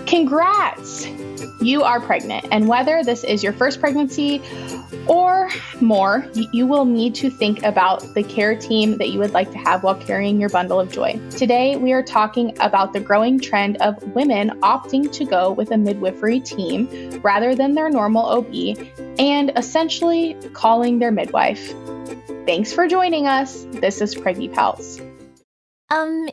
Congrats! You are pregnant, and whether this is your first pregnancy or more, you will need to think about the care team that you would like to have while carrying your bundle of joy. Today, we are talking about the growing trend of women opting to go with a midwifery team rather than their normal OB, and essentially calling their midwife. Thanks for joining us. This is Preggy Pals.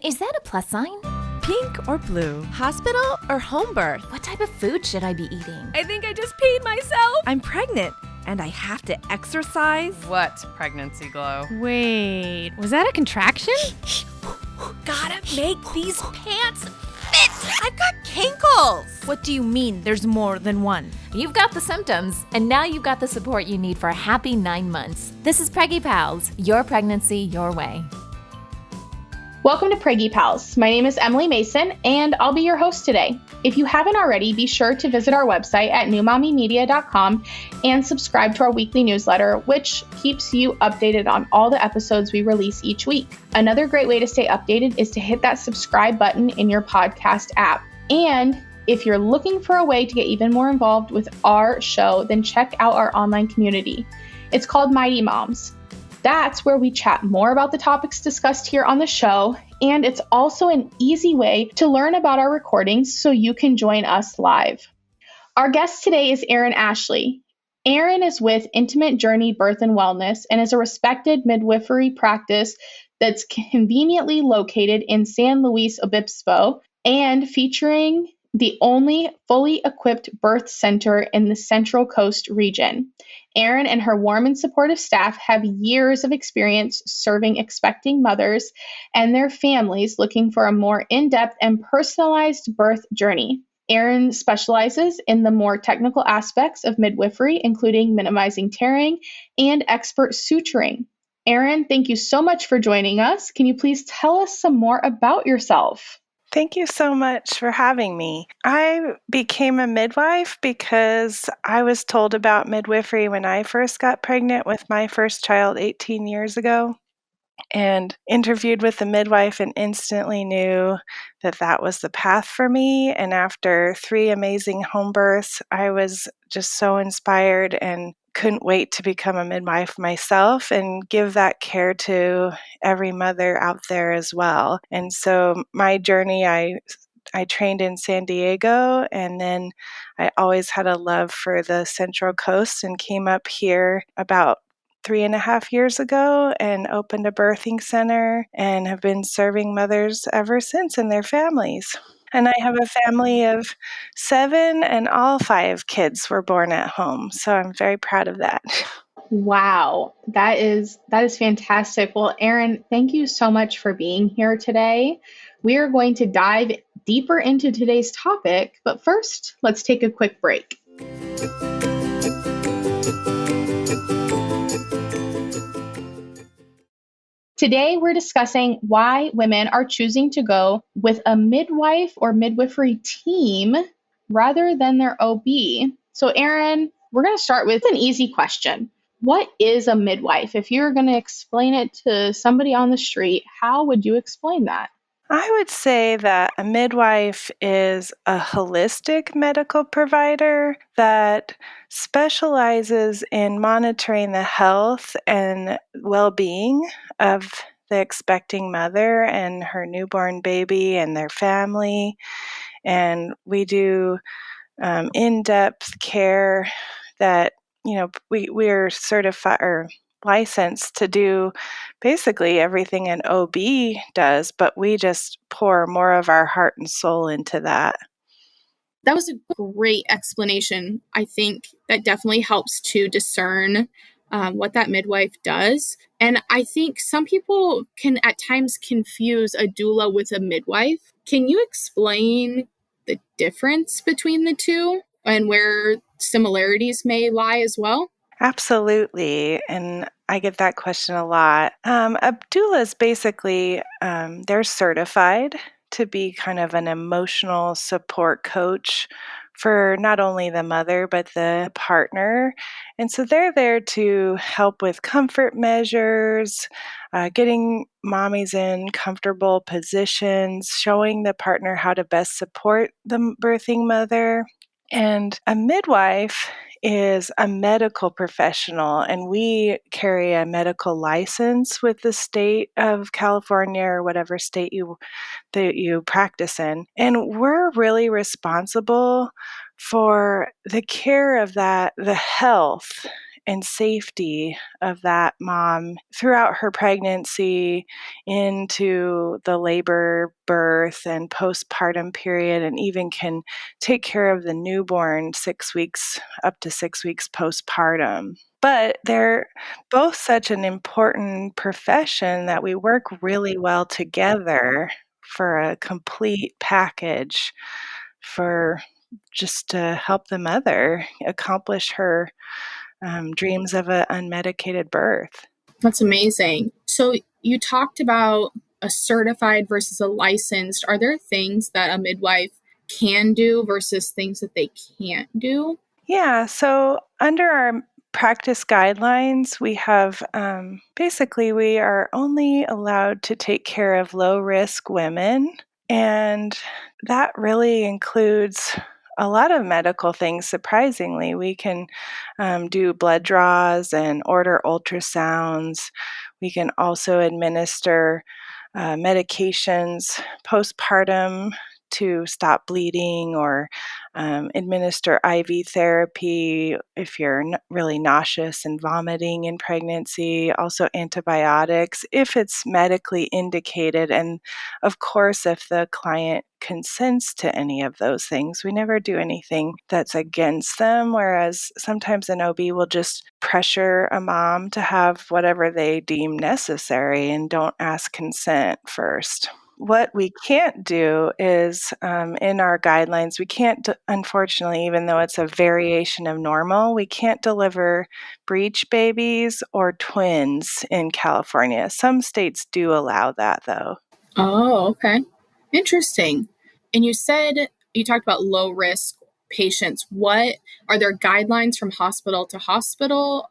Is that a plus sign? Pink or blue? Hospital or home birth? What type of food should I be eating? I think I just peed myself. I'm pregnant and I have to exercise. What pregnancy glow? Wait, was that a contraction? Gotta make these pants fit. I've got kinkles. What do you mean there's more than one? You've got the symptoms, and now you've got the support you need for a happy 9 months. This is Preggy Pals, your pregnancy, your way. Welcome to Preggy Pals. My name is Emily Mason, and I'll be your host today. If you haven't already, be sure to visit our website at newmommymedia.com and subscribe to our weekly newsletter, which keeps you updated on all the episodes we release each week. Another great way to stay updated is to hit that subscribe button in your podcast app. And if you're looking for a way to get even more involved with our show, then check out our online community. It's called Mighty Moms. That's where we chat more about the topics discussed here on the show, and it's also an easy way to learn about our recordings so you can join us live. Our guest today is Erin Ashley. Erin is with Intimate Journey Birth and Wellness and is a respected midwifery practice that's conveniently located in San Luis Obispo and featuring the only fully equipped birth center in the Central Coast region. Erin and her warm and supportive staff have years of experience serving expecting mothers and their families looking for a more in-depth and personalized birth journey. Erin specializes in the more technical aspects of midwifery, including minimizing tearing and expert suturing. Erin, thank you so much for joining us. Can you please tell us some more about yourself? Thank you so much for having me. I became a midwife because I was told about midwifery when I first got pregnant with my first child 18 years ago, and interviewed with the midwife and instantly knew that that was the path for me. And after 3 amazing home births, I was just so inspired and couldn't wait to become a midwife myself and give that care to every mother out there as well. And so my journey, I trained in San Diego, and then I always had a love for the Central Coast and came up here about 3.5 years ago and opened a birthing center and have been serving mothers ever since and their families. And I have a family of 7, and all 5 kids were born at home. So I'm very proud of that. Wow, that is fantastic. Well, Erin, thank you so much for being here today. We are going to dive deeper into today's topic, but first, let's take a quick break. Today, we're discussing why women are choosing to go with a midwife or midwifery team rather than their OB. So, Erin, we're going to start with an easy question. What is a midwife? If you're going to explain it to somebody on the street, how would you explain that? I would say that a midwife is a holistic medical provider that specializes in monitoring the health and well-being of the expecting mother and her newborn baby and their family. And we do in-depth care that, we're certified or licensed to do basically everything an OB does, but we just pour more of our heart and soul into that. That was a great explanation. I think that definitely helps to discern what that midwife does. And I think some people can at times confuse a doula with a midwife. Can you explain the difference between the two and where similarities may lie as well? Absolutely. And I get that question a lot. A doula is basically, they're certified to be kind of an emotional support coach for not only the mother, but the partner. And so they're there to help with comfort measures, getting mommies in comfortable positions, showing the partner how to best support the birthing mother. And a midwife is a medical professional, and we carry a medical license with the state of California or whatever state that you practice in. And we're really responsible for the care of the health and safety of that mom throughout her pregnancy, into the labor, birth, and postpartum period, and even can take care of the newborn 6 weeks, up to 6 weeks postpartum. But they're both such an important profession that we work really well together for a complete package for just to help the mother accomplish her dreams of an unmedicated birth. That's amazing. So you talked about a certified versus a licensed. Are there things that a midwife can do versus things that they can't do? Yeah, so under our practice guidelines, we have basically we are only allowed to take care of low risk women, and that really includes a lot of medical things. Surprisingly, we can do blood draws and order ultrasounds. We can also administer medications postpartum to stop bleeding, or administer IV therapy if you're really nauseous and vomiting in pregnancy, also antibiotics if it's medically indicated. And of course, if the client consents to any of those things, we never do anything that's against them, whereas sometimes an OB will just pressure a mom to have whatever they deem necessary and don't ask consent first. What we can't do is, in our guidelines, we can't, unfortunately, even though it's a variation of normal, we can't deliver breech babies or twins in California. Some states do allow that, though. Oh, okay. Interesting. And you talked about low risk patients. What are there guidelines from hospital to hospital,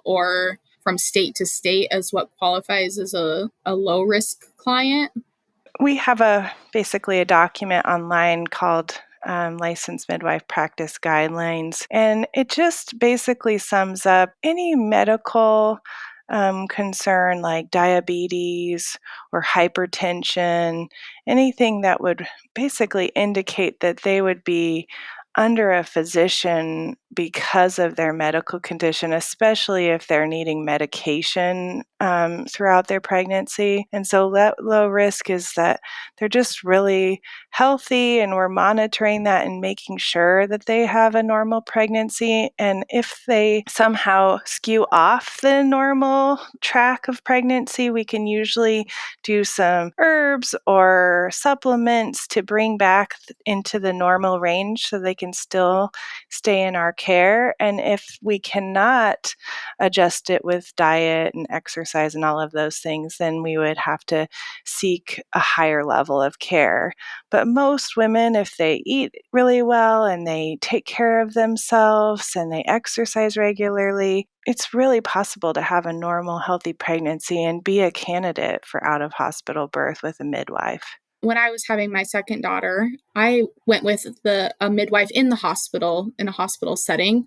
or from state to state as what qualifies as a low risk client? We have basically a document online called Licensed Midwife Practice Guidelines, and it just basically sums up any medical concern like diabetes or hypertension, anything that would basically indicate that they would be under a physician because of their medical condition, especially if they're needing medication throughout their pregnancy. And so that low risk is that they're just really healthy, and we're monitoring that and making sure that they have a normal pregnancy. And if they somehow skew off the normal track of pregnancy, we can usually do some herbs or supplements to bring back into the normal range so they can still stay in our care. And if we cannot adjust it with diet and exercise and all of those things, then we would have to seek a higher level of care. But most women, if they eat really well and they take care of themselves and they exercise regularly, it's really possible to have a normal, healthy pregnancy and be a candidate for out-of-hospital birth with a midwife. When I was having my second daughter, I went with a midwife in a hospital setting.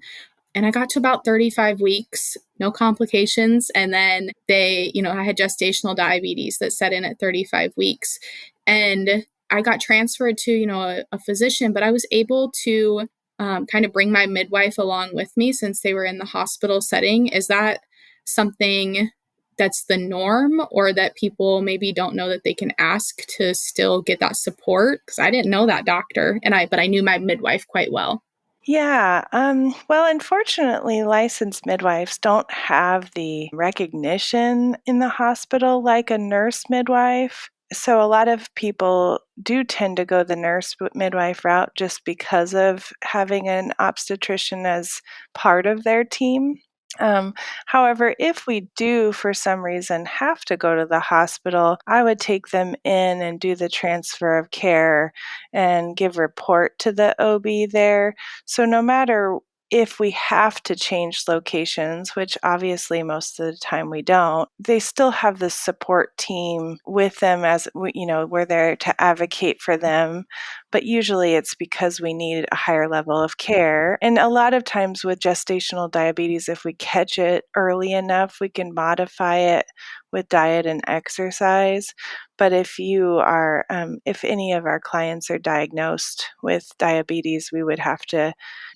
And I got to about 35 weeks, no complications. And then I had gestational diabetes that set in at 35 weeks. And I got transferred to, a physician, but I was able to kind of bring my midwife along with me since they were in the hospital setting. Is that something that's the norm, or that people maybe don't know that they can ask to still get that support? Because I didn't know that doctor, but I knew my midwife quite well. Yeah. Well, unfortunately, licensed midwives don't have the recognition in the hospital like a nurse midwife. So a lot of people do tend to go the nurse midwife route just because of having an obstetrician as part of their team. However, if we do for some reason have to go to the hospital, I would take them in and do the transfer of care and give report to the OB there. So no matter if we have to change locations, which obviously most of the time we don't, they still have the support team with them as we're there to advocate for them. But usually it's because we need a higher level of care. And a lot of times with gestational diabetes, if we catch it early enough, we can modify it with diet and exercise. But if if any of our clients are diagnosed with diabetes, we would have to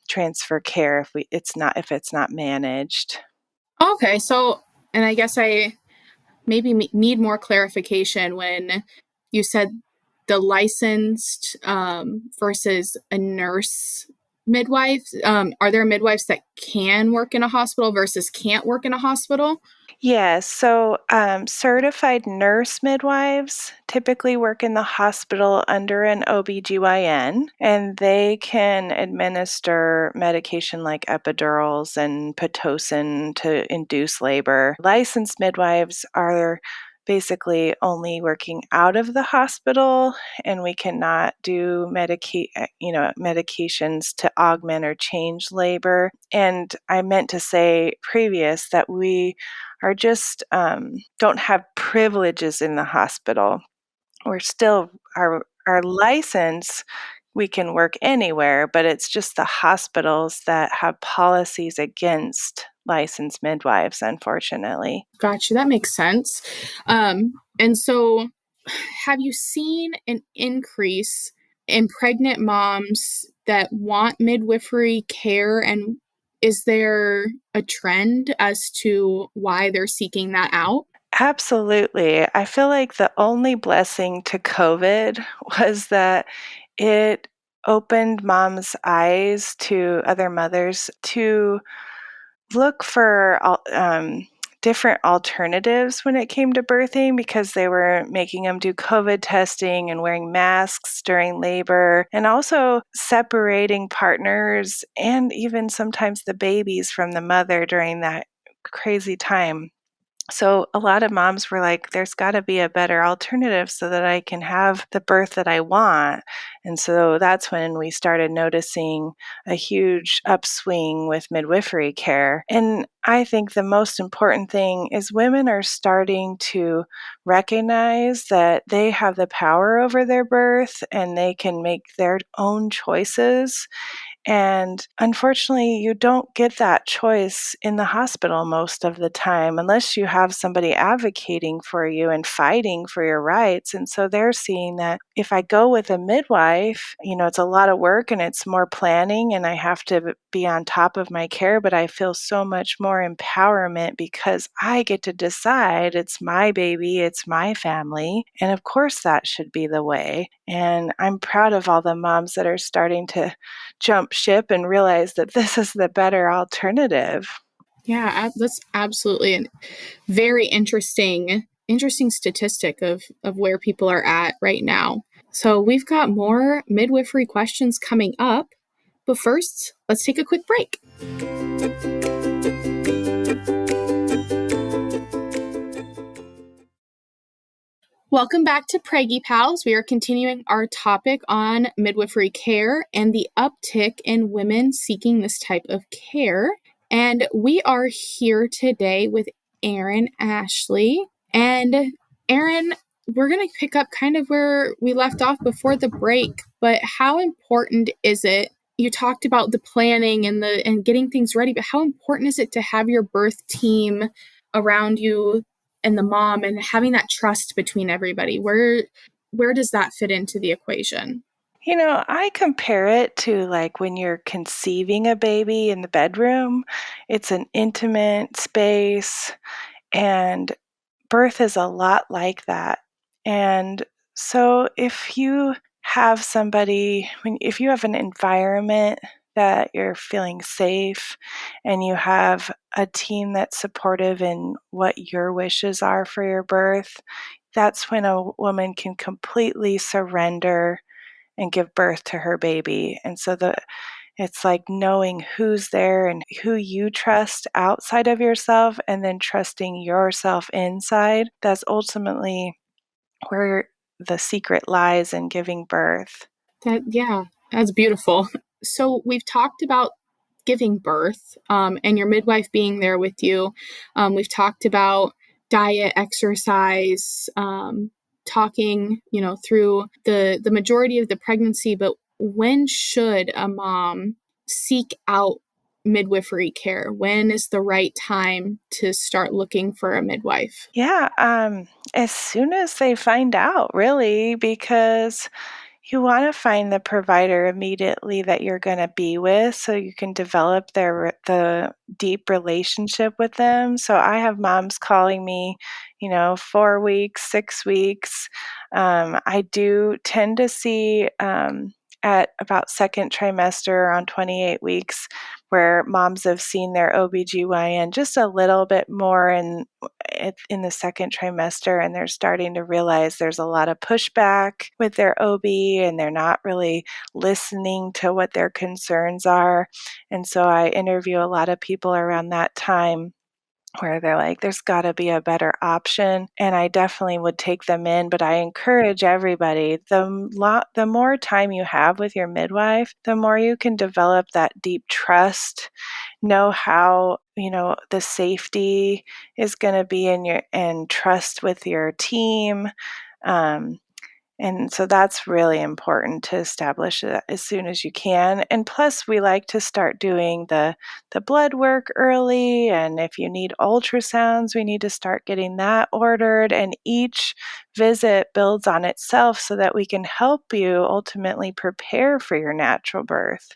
transfer care if it's not managed. Okay, so, and I guess I maybe need more clarification when you said the licensed versus a nurse midwife. Are there midwives that can work in a hospital versus can't work in a hospital? Yes, so certified nurse midwives typically work in the hospital under an OBGYN, and they can administer medication like epidurals and Pitocin to induce labor. Licensed midwives are basically only working out of the hospital, and we cannot do medications to augment or change labor. And I meant to say previous that we are just don't have privileges in the hospital. We're still our license. We can work anywhere, but it's just the hospitals that have policies against licensed midwives, unfortunately. Gotcha, that makes sense. And so, have you seen an increase in pregnant moms that want midwifery care? And is there a trend as to why they're seeking that out? Absolutely. I feel like the only blessing to COVID was that it opened moms' eyes to other mothers to look for different alternatives when it came to birthing, because they were making them do COVID testing and wearing masks during labor, and also separating partners and even sometimes the babies from the mother during that crazy time. So a lot of moms were like, there's got to be a better alternative so that I can have the birth that I want. And so that's when we started noticing a huge upswing with midwifery care. And I think the most important thing is women are starting to recognize that they have the power over their birth and they can make their own choices. And unfortunately, you don't get that choice in the hospital most of the time unless you have somebody advocating for you and fighting for your rights. And so they're seeing that if I go with a midwife, it's a lot of work and it's more planning and I have to be on top of my care, but I feel so much more empowerment because I get to decide it's my baby, it's my family. And of course, that should be the way. And I'm proud of all the moms that are starting to jump ship and realize that this is the better alternative. Yeah, that's absolutely a very interesting statistic of where people are at right now. So we've got more midwifery questions coming up, but first, let's take a quick break. Welcome back to Preggy Pals. We are continuing our topic on midwifery care and the uptick in women seeking this type of care. And we are here today with Erin Ashley. And Erin, we're going to pick up kind of where we left off before the break, but how important is it? You talked about the planning and getting things ready, but how important is it to have your birth team around you and the mom and having that trust between everybody? Where does that fit into the equation? I compare it to like when you're conceiving a baby in the bedroom. It's an intimate space, and birth is a lot like that. And so if you have if you have an environment that you're feeling safe and you have a team that's supportive in what your wishes are for your birth, that's when a woman can completely surrender and give birth to her baby. And so It's like knowing who's there and who you trust outside of yourself and then trusting yourself inside. That's ultimately where the secret lies in giving birth. That's beautiful. So we've talked about giving birth, and your midwife being there with you. We've talked about diet, exercise, talking, through the majority of the pregnancy. But when should a mom seek out midwifery care? When is the right time to start looking for a midwife? Yeah, as soon as they find out, really, because you want to find the provider immediately that you're going to be with so you can develop the deep relationship with them. So I have moms calling me, 4 weeks, 6 weeks. I do tend to see at about second trimester around 28 weeks where moms have seen their OBGYN just a little bit more in the second trimester, and they're starting to realize there's a lot of pushback with their OB and they're not really listening to what their concerns are. And so I interview a lot of people around that time where they're like, there's got to be a better option. And I definitely would take them in, but I encourage everybody, the more time you have with your midwife, the more you can develop that deep trust, know how, the safety is going to be and trust with your team. And so that's really important to establish as soon as you can. And plus, we like to start doing the blood work early. And if you need ultrasounds, we need to start getting that ordered. And each visit builds on itself so that we can help you ultimately prepare for your natural birth.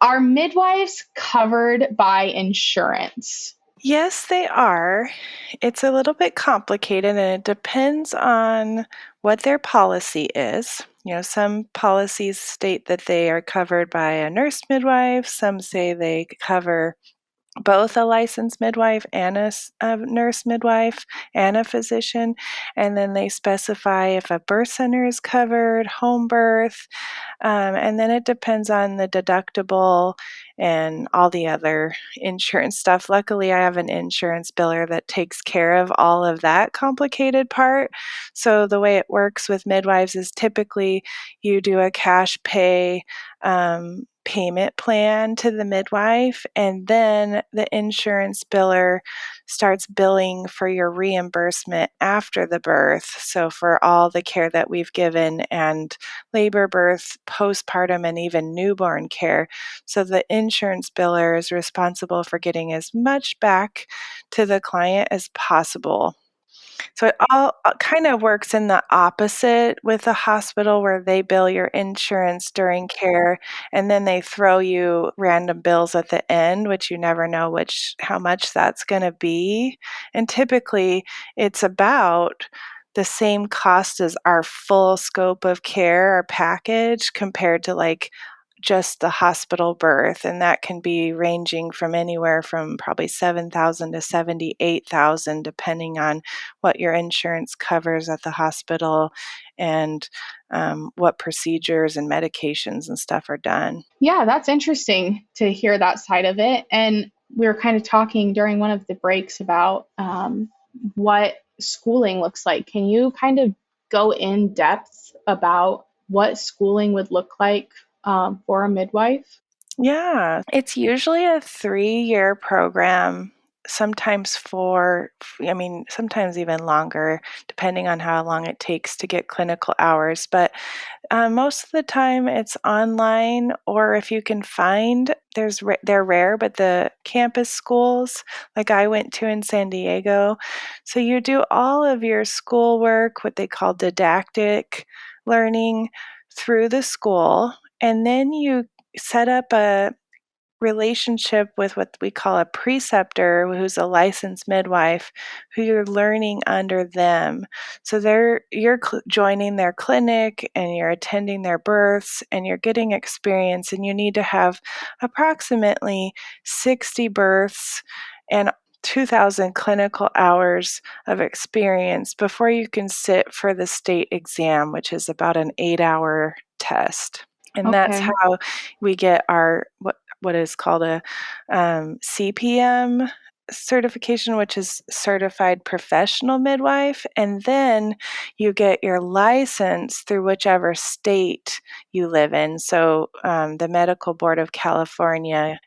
Are midwives covered by insurance? Yes, they are. It's a little bit complicated and it depends on what their policy is. Some policies state that they are covered by a nurse midwife, some say they cover both a licensed midwife and a nurse midwife and a physician, and then they specify if a birth center is covered, home birth, and then it depends on the deductible and all the other insurance stuff. Luckily, I have an insurance biller that takes care of all of that complicated part. So the way it works with midwives is typically you do a cash pay payment plan to the midwife, and then the insurance biller starts billing for your reimbursement after the birth. So for all the care that we've given and labor, birth, postpartum, and even newborn care. So the insurance biller is responsible for getting as much back to the client as possible. So it all kind of works in the opposite with a hospital where they bill your insurance during care and then they throw you random bills at the end, which you never know how much that's going to be. And typically it's about the same cost as our full scope of care, our package, compared to like just the hospital birth, and that can be ranging from anywhere from probably $7,000 to $78,000 depending on what your insurance covers at the hospital and what procedures and medications and stuff are done. Yeah, that's interesting to hear that side of it. And we were kind of talking during one of the breaks about what schooling looks like. Can you kind of go in depth about what schooling would look like for a midwife? Yeah, it's usually a 3-year program, sometimes sometimes even longer, depending on how long it takes to get clinical hours. But most of the time it's online, or if you can find, they're rare, but the campus schools like I went to in San Diego. So you do all of your schoolwork, what they call didactic learning, through the school, and then you set up a relationship with what we call a preceptor who's a licensed midwife who you're learning under them. So you're joining their clinic and you're attending their births and you're getting experience, and you need to have approximately 60 births and 2,000 clinical hours of experience before you can sit for the state exam, which is about an 8-hour test. And that's Okay. how we get our what is called a CPM certification, which is Certified Professional Midwife. And then you get your license through whichever state you live in. So the Medical Board of California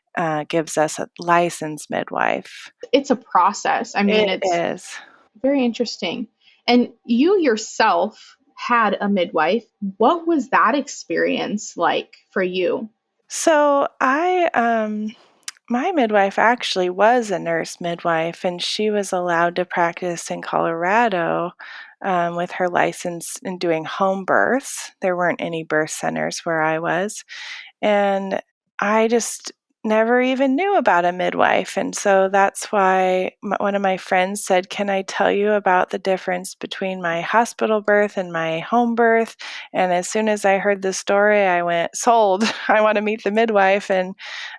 gives us a licensed midwife. It's a process. I mean, It it's is. very interesting. And you yourself had a midwife. What was that experience like for you? So my midwife actually was a nurse midwife, and she was allowed to practice in Colorado with her license in doing home births. There weren't any birth centers where I was. And I just never even knew about a midwife. And so that's why one of my friends said, "Can I tell you about the difference between my hospital birth and my home birth?" And as soon as I heard the story, I went, "Sold. I want to meet the midwife." And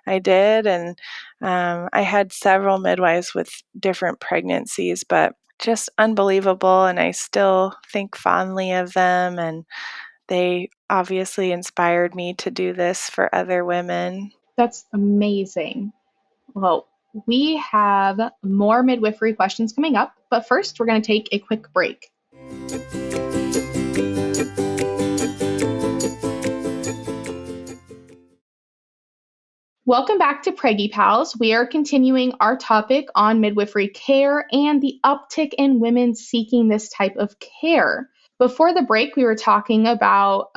I did. And I had several midwives with different pregnancies, but just unbelievable. And I still think fondly of them. And they obviously inspired me to do this for other women. That's amazing. Well, we have more midwifery questions coming up, but first we're going to take a quick break. Welcome back to Preggy Pals. We are continuing our topic on midwifery care and the uptick in women seeking this type of care. Before the break, we were talking about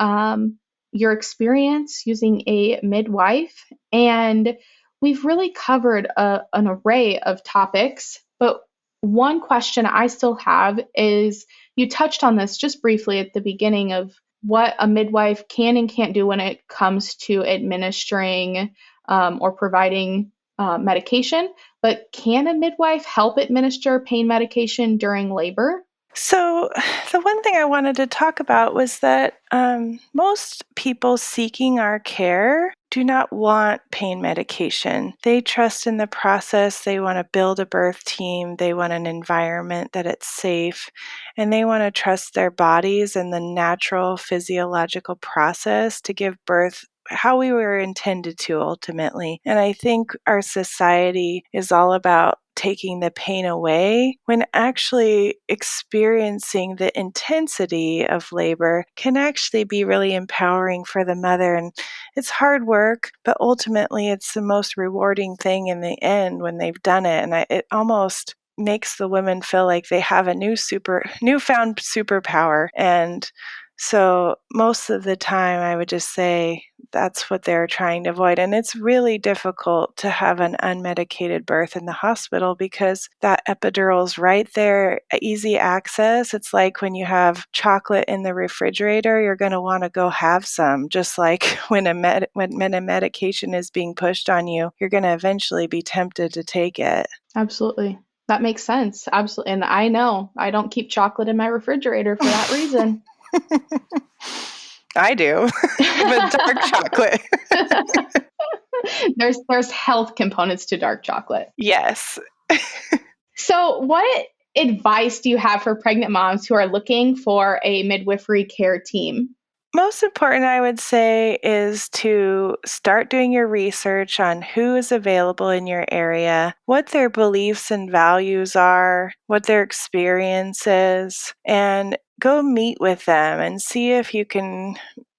your experience using a midwife, and we've really covered an array of topics. But one question I still have is, you touched on this just briefly at the beginning of what a midwife can and can't do when it comes to administering or providing medication. But can a midwife help administer pain medication during labor? So, the one thing I wanted to talk about was that most people seeking our care do not want pain medication. They trust in the process. They want to build a birth team. They want an environment that it's safe. And they want to trust their bodies and the natural physiological process to give birth how we were intended to ultimately. And I think our society is all about taking the pain away when actually experiencing the intensity of labor can actually be really empowering for the mother. And it's hard work, but ultimately it's the most rewarding thing in the end when they've done it. And it almost makes the women feel like they have a newfound superpower. And so most of the time I would just say that's what they're trying to avoid. And it's really difficult to have an unmedicated birth in the hospital because that epidural is right there, easy access. It's like when you have chocolate in the refrigerator, you're going to want to go have some. Just like when a medication is being pushed on you, you're going to eventually be tempted to take it. Absolutely. That makes sense. Absolutely. And I know I don't keep chocolate in my refrigerator for that reason. I do, but dark chocolate. There's health components to dark chocolate. Yes. So, what advice do you have for pregnant moms who are looking for a midwifery care team? Most important, I would say, is to start doing your research on who is available in your area, what their beliefs and values are, what their experience is, and go meet with them and see if you can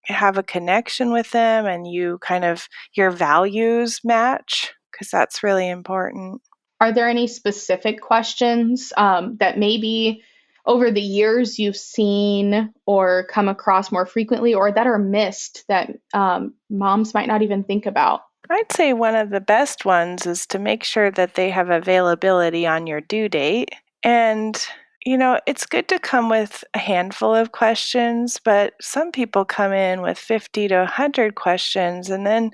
have a connection with them and your values match, because that's really important. Are there any specific questions that maybe over the years you've seen or come across more frequently, or that are missed that moms might not even think about? I'd say one of the best ones is to make sure that they have availability on your due date. And, it's good to come with a handful of questions, but some people come in with 50 to 100 questions, and then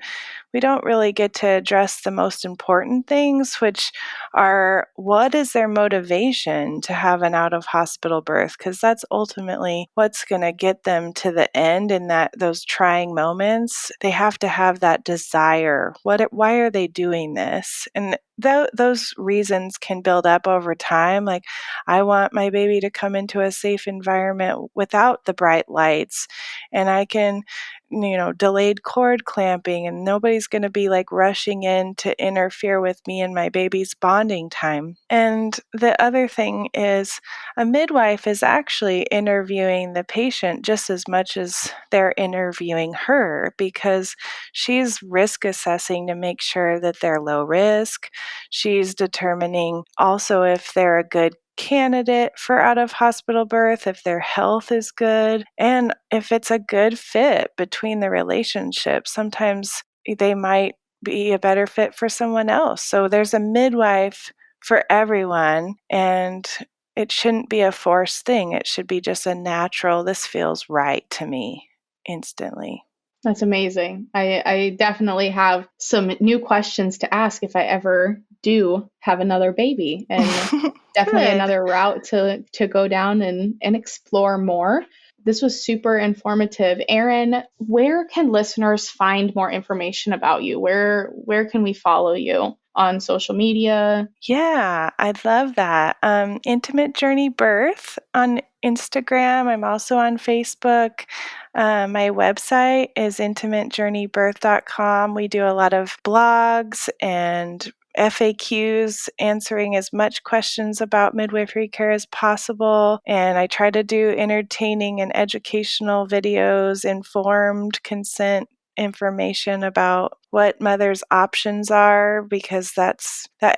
we don't really get to address the most important things, which are what is their motivation to have an out of hospital birth? Because that's ultimately what's going to get them to the end in those trying moments. They have to have that desire. Why are they doing this? And those reasons can build up over time. Like, I want my baby to come into a safe environment without the bright lights, and I can delayed cord clamping, and nobody's going to be like rushing in to interfere with me and my baby's bonding time. And the other thing is a midwife is actually interviewing the patient just as much as they're interviewing her, because she's risk assessing to make sure that they're low risk. She's determining also if they're a good candidate for out of hospital birth, if their health is good, and if it's a good fit between the relationship. Sometimes they might be a better fit for someone else. So there's a midwife for everyone, and it shouldn't be a forced thing. It should be just a natural, this feels right to me instantly. That's amazing. I definitely have some new questions to ask if I ever do have another baby, and definitely Good. another route to go down and explore more. This was super informative. Erin, where can listeners find more information about you? Where can we follow you? On social media? Yeah, I'd love that. Intimate Journey Birth on Instagram. I'm also on Facebook. My website is intimatejourneybirth.com. We do a lot of blogs and FAQs, answering as much questions about midwifery care as possible. And I try to do entertaining and educational videos, informed consent information about what mothers' options are, because that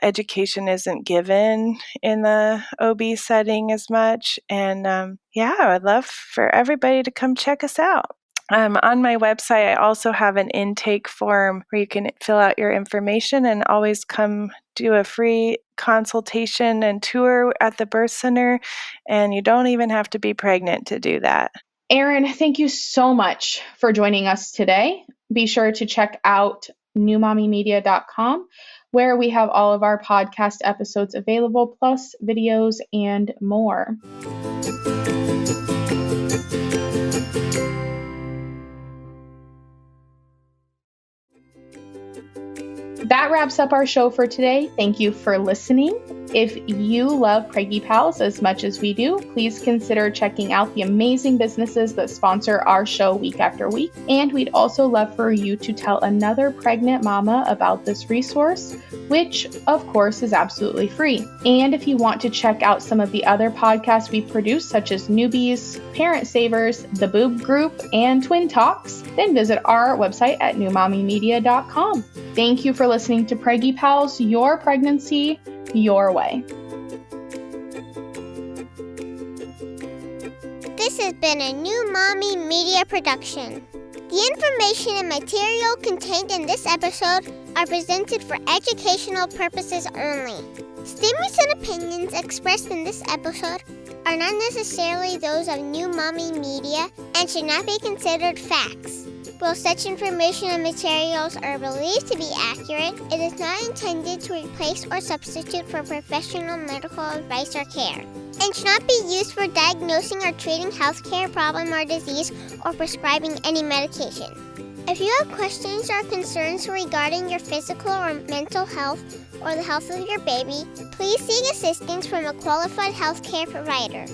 education isn't given in the OB setting as much. And I'd love for everybody to come check us out. On my website, I also have an intake form where you can fill out your information and always come do a free consultation and tour at the birth center. And you don't even have to be pregnant to do that. Erin, thank you so much for joining us today. Be sure to check out newmommymedia.com, where we have all of our podcast episodes available, plus videos and more. That wraps up our show for today. Thank you for listening. If you love Preggy Pals as much as we do, please consider checking out the amazing businesses that sponsor our show week after week. And we'd also love for you to tell another pregnant mama about this resource, which of course is absolutely free. And if you want to check out some of the other podcasts we produce, such as Newbies, Parent Savers, The Boob Group, and Twin Talks, then visit our website at newmommymedia.com. Thank you for listening to Preggy Pals, your pregnancy, your way. This has been a New Mommy Media production. The information and material contained in this episode are presented for educational purposes only. Statements and opinions expressed in this episode are not necessarily those of New Mommy Media and should not be considered facts. While such information and materials are believed to be accurate, it is not intended to replace or substitute for professional medical advice or care, and should not be used for diagnosing or treating healthcare problem or disease or prescribing any medication. If you have questions or concerns regarding your physical or mental health or the health of your baby, please seek assistance from a qualified healthcare provider.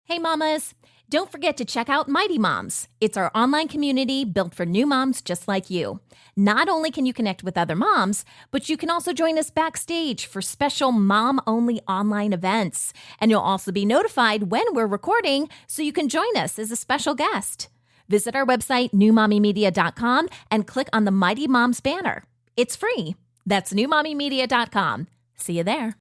Hey mamas, don't forget to check out Mighty Moms. It's our online community built for new moms just like you. Not only can you connect with other moms, but you can also join us backstage for special mom-only online events. And you'll also be notified when we're recording, so you can join us as a special guest. Visit our website, newmommymedia.com, and click on the Mighty Moms banner. It's free. That's newmommymedia.com. See you there.